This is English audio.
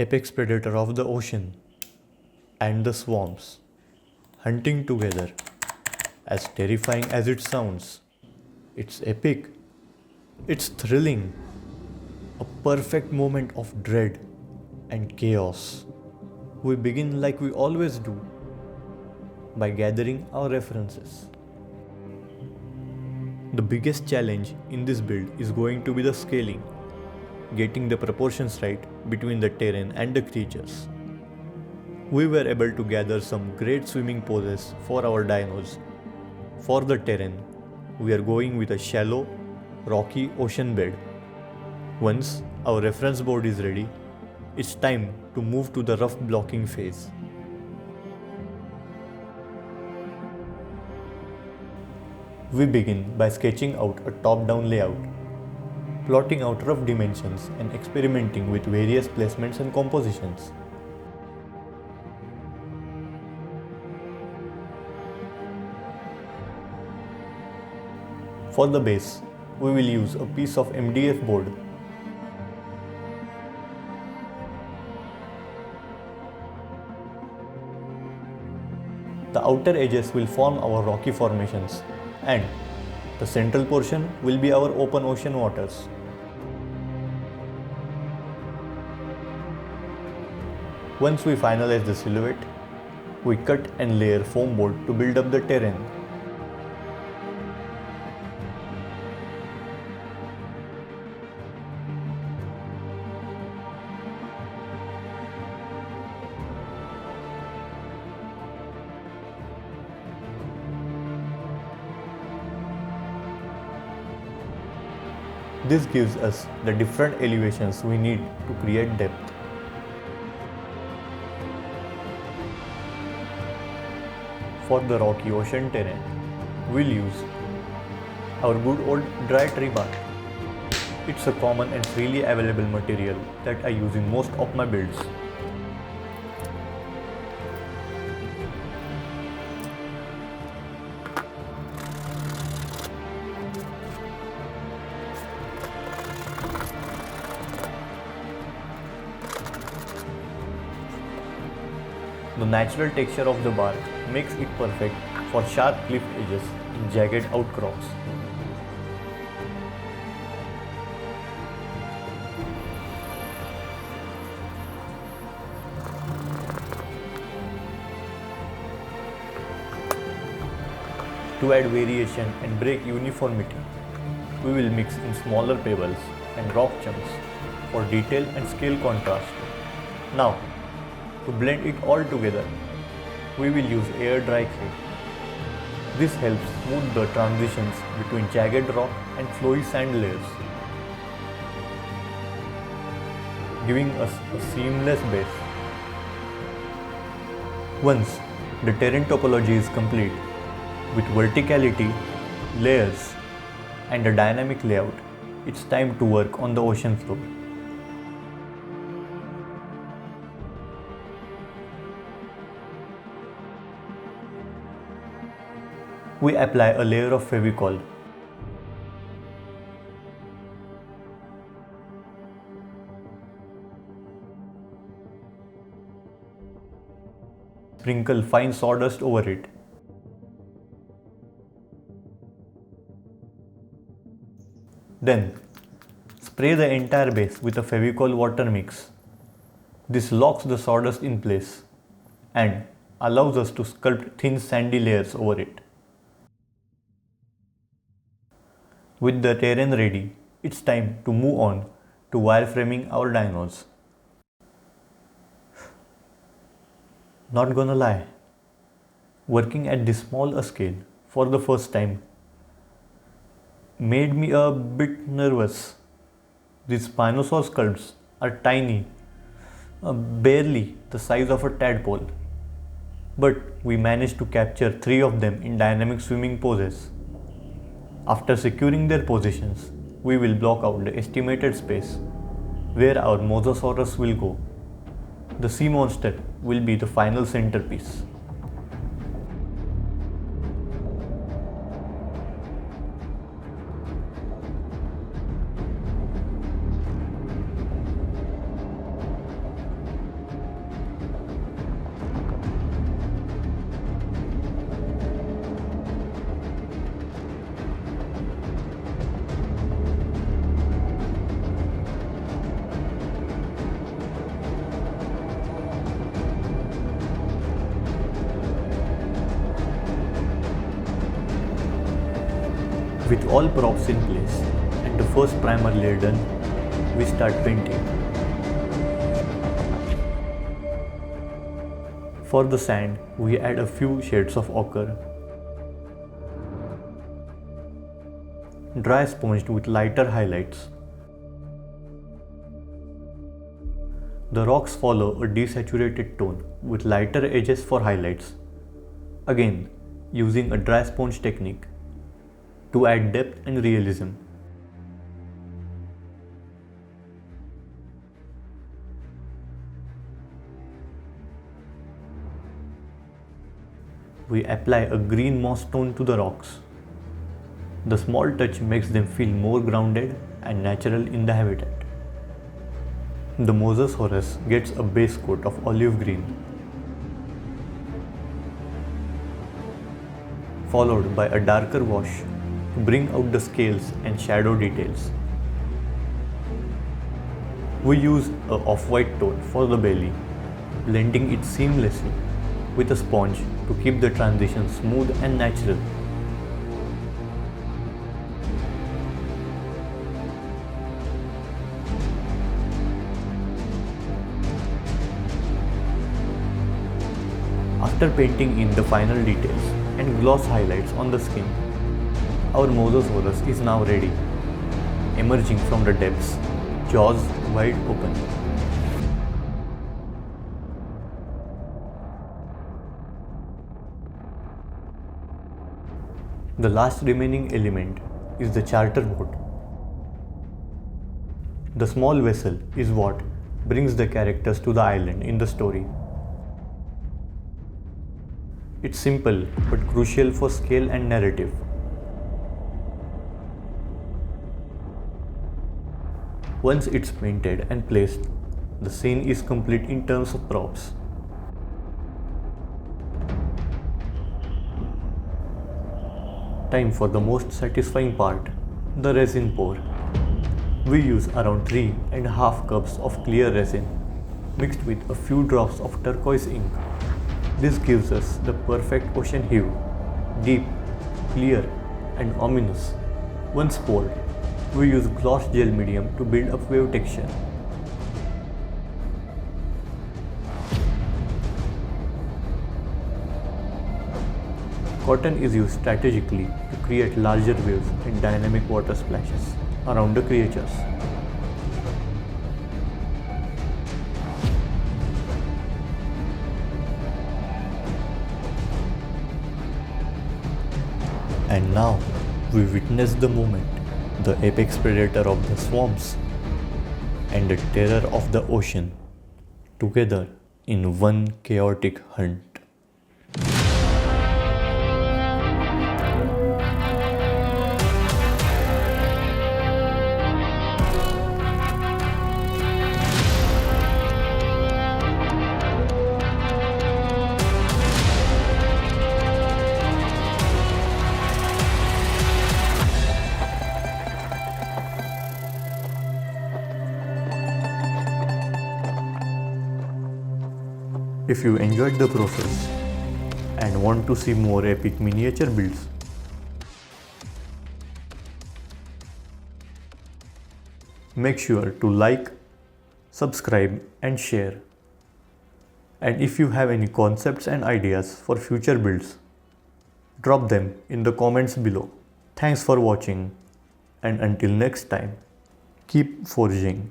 apex predator of the ocean and the swamps, hunting together. As terrifying as it sounds, it's epic, it's thrilling, a perfect moment of dread and chaos. We begin like we always do, by gathering our references. The biggest challenge in this build is going to be the scaling, getting the proportions right between the terrain and the creatures. We were able to gather some great swimming poses for our dinos. For the terrain, we are going with a shallow, rocky ocean bed. Once our reference board is ready, it's time to move to the rough blocking phase. We begin by sketching out a top-down layout, plotting out rough dimensions and experimenting with various placements and compositions. For the base, we will use a piece of MDF board. The outer edges will form our rocky formations, and the central portion will be our open ocean waters. Once we finalize the silhouette, we cut and layer foam board to build up the terrain. This gives us the different elevations we need to create depth. For the rocky ocean terrain, we'll use our good old dry tree bark. It's a common and freely available material that I use in most of my builds. The natural texture of the bark makes it perfect for sharp cliff edges and jagged outcrops. To add variation and break uniformity, we will mix in smaller pebbles and rock chunks for detail and scale contrast. Now, to blend it all together, we will use air dry clay. This helps smooth the transitions between jagged rock and flowy sand layers, giving us a seamless base. Once the terrain topology is complete, with verticality, layers, and a dynamic layout, it's time to work on the ocean floor. We apply a layer of Fevicol. Sprinkle fine sawdust over it. Then, spray the entire base with a Fevicol water mix. This locks the sawdust in place and allows us to sculpt thin sandy layers over it. With the terrain ready, it's time to move on to wireframing our dinos. Not gonna lie, working at this small a scale for the first time made me a bit nervous. These Spinosaur sculpts are tiny, barely the size of a tadpole, but we managed to capture 3 of them in dynamic swimming poses. After securing their positions, we will block out the estimated space where our Mosasaurus will go. The sea monster will be the final centerpiece. With all props in place and the first primer layer done, we start painting. For the sand, we add a few shades of ochre. Dry sponged with lighter highlights. The rocks follow a desaturated tone with lighter edges for highlights. Again, using a dry sponge technique to add depth and realism. We apply a green moss tone to the rocks. The small touch makes them feel more grounded and natural in the habitat. The Mosasaurus gets a base coat of olive green, followed by a darker wash to bring out the scales and shadow details. We use a off-white tone for the belly, blending it seamlessly with a sponge to keep the transition smooth and natural. After painting in the final details and gloss highlights on the skin, our Mosasaurus is now ready, emerging from the depths, jaws wide open. The last remaining element is the charter boat. The small vessel is what brings the characters to the island in the story. It's simple but crucial for scale and narrative. Once it's painted and placed, the scene is complete in terms of props. Time for the most satisfying part, the resin pour. We use around 3.5 cups of clear resin mixed with a few drops of turquoise ink. This gives us the perfect ocean hue, deep, clear and ominous. Once poured, we use gloss gel medium to build up wave texture. Cotton is used strategically to create larger waves and dynamic water splashes around the creatures. And now we witness the moment, the apex predator of the swamps and the terror of the ocean, together in one chaotic hunt. If you enjoyed the process and want to see more epic miniature builds, make sure to like, subscribe and share. And if you have any concepts and ideas for future builds, drop them in the comments below. Thanks for watching, and until next time, keep forging.